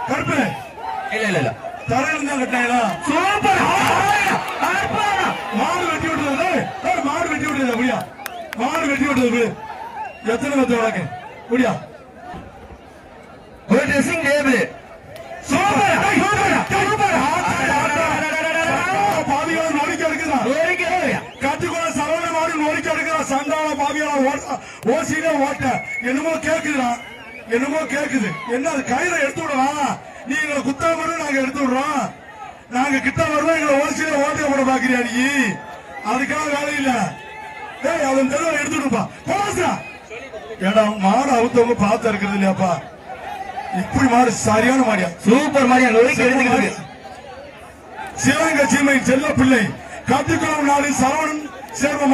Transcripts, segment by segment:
கருப்பு இல்ல தரையில தான் கட்டினா சூப்பர் மாடு வெட்டி விட்டுறது மாடு வெட்டி விட்டுறது அப்படியா மாடு வெட்டி விட்டுறது எத்தனை பத்து வழக்கு முடியா ஒரு ட்ரெஸ்ஸிங் டேபிள் சூப்பர் பாவியால நோடிக்க எடுக்குதான் கட்டுக்குள்ள சரவண மாடு நோடிக்க எடுக்குறான் சண்டால பாவியால ஓசியில ஓட்ட என்னமோ கேக்குது என்ன அது கயிறை எடுத்து விடலாம் நீங்க குத்தா வரும் நாங்க எடுத்து விடுறோம் நாங்க கிட்ட வருவோம் எங்களை ஓசியில ஓட்ட போட பாக்குறியா நீ அதுக்காக வேலை இல்ல ஏய் அவன் தெருவை எடுத்துடுப்பா போசா ஏடா மாடு அவுத்தவங்க பார்த்து இருக்கிறது இல்லையாப்பா இப்படி மாடு சரியான மாடியா சூப்பர் மாடியா நோய்க்கு எடுத்துக்கிட்டு சிவகங்கை சீமை செல்ல பிள்ளை கத்துக்குளம் நாடு சரவணன் சேர்வ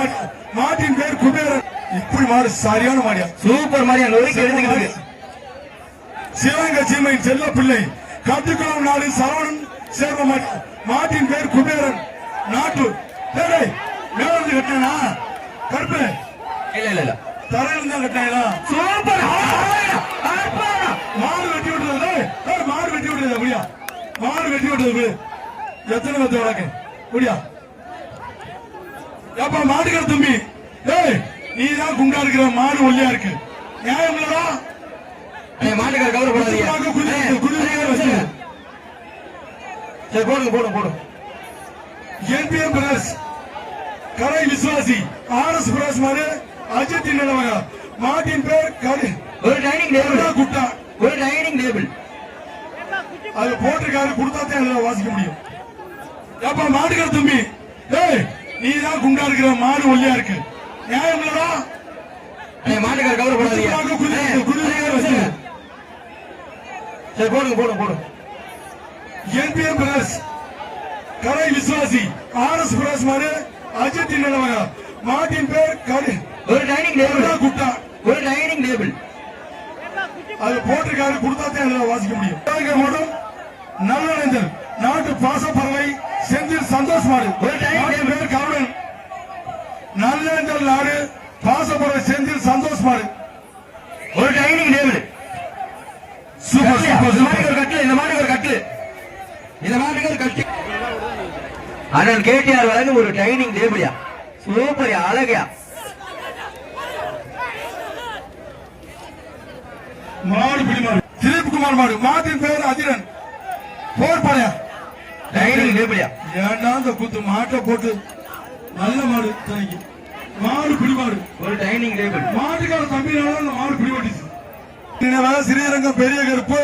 மாட்டின் பேர் குபேரன் இப்படி மாடு சரியான மாடியா சூப்பர் மாடியா நோய்க்கு எடுத்துக்கிட்டு சிவகங்கை சீமை செல்ல பிள்ளை கத்துக்குளம் நாடு சரவணன் சேர்வ மாட்டின் பேர் குபேரன் நாட்டு மேலிருந்து கட்டினா கருப்பு இல்ல தரையில தான் கட்டினா சூப்பர் மாடு வெட்டி விட்டுறது அப்படியா மாடு வெட்டி விட்டுறது எத்தனை பத்து வழக்கு முடியா அப்பா மாடுகிற தம்பி நீ தான் குண்டா இருக்கிற மாடு ஒல்லியா இருக்கு நியாயம் இல்லடா மாட்டுக்கார கவர் போடாதீங்க சரி போடுங்க என்பிஎம் பிரஸ் கரை விசுவாசி ஆர்எஸ் பிரஸ் மாடு அஜித் நிலவக மாட்டின் பேர் ஒரு டைனிங் டேபிள் குட்டா ஒரு டைனிங் டேபிள் அது போட்டிருக்காரு கொடுத்தாத்தான் வாசிக்க முடியும் அப்பா மாடுகிற தம்பி நீ தான் குண்டா இருக்கிற மாடு ஒல்லியா இருக்கு நியாயம் இல்லடா மாட்டுக்கார கவர் போடாதீங்க சரி போடுங்க என்பிஎம் பிரஸ் கரை விசுவாசி ஆர்எஸ் பிரஸ் மாடு அஜித் நிலவக மாட்டின் பேர் ஒரு டைனிங் டேபிள் குட்டா ஒரு டைனிங் டேபிள் அது போட்டிருக்காரு கொடுத்தாத்தான் வாசிக்க முடியும் மட்டும் நல்ல நாட்டு பாசப்பறவை செந்தில் சந்தோஷ் மாடு ஒரு டைனிங் பேர் கருணன் நல்ல நாடு பாசப்பறவை செந்தில் சந்தோஷ் மாடு ஒரு டைனிங் டேபிள் சூப்பர் கட்டு இந்த மாதிரி ஒரு கட்டு அண்ணன் கேடிஆர் வழங்கும் ஒரு டைனிங் டேபிள்யா சூப்பர் அழகையா மாடு பிடிமாடு திலீப் குமார் மாடு மாட்டின் பேர் அதிரன் போர் பாளையா டைனிங் டேபிள்யா ஏன்னா அந்த குத்து மாட்டை போட்டு நல்ல மாடு தாங்கி மாடு பிடிமாடு ஒரு டைனிங் டேபிள் மாட்டுக்கார தம்பினால அந்த மாடு பிடிபட்டுச்சு ஸ்ரீரங்கம் பெரிய கருப்பு